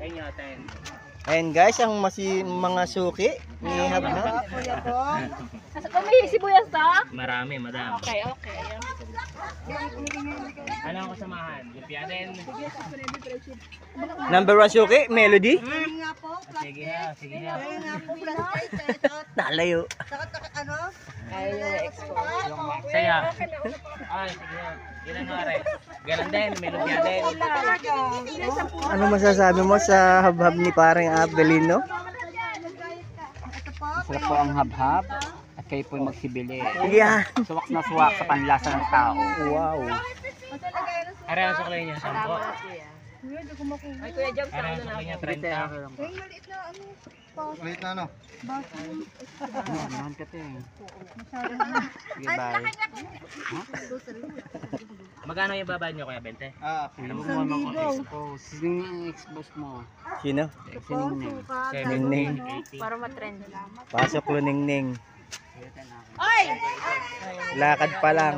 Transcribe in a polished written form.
Kaya 10. Ayan guys, ang mga suki ni Habhab. Kung may sibuyas ta? Marami, madam. Okay, okay. Ano ang kasamahan? Lumpia din. Number 1 suki, Melody. Sige ha, sige ha. Nalayo. Saya. Ay, sige ha. Ilan nga rin? Ganon din, may lumpia din. Ano masasabi mo sa Habhab ni parang Abelino? Masarap po ang habhab at kayo po magsibili. Yeah. Suwak na suwak sa panlasa ng tao. Wow. Are ang suklay niya, 10. Ay, Kuya Jobs, Are ang suklay niya, 30. Ulit na ano? Nahan ka to eh. Sige, bye. Magkano yung babad niyo, Kuya Bente? Alam mo naman kung expose. Sino yung expose mo? Sino? Siningning. 70, 80. para matrend. Pasok lo ningning. Lakad pa lang.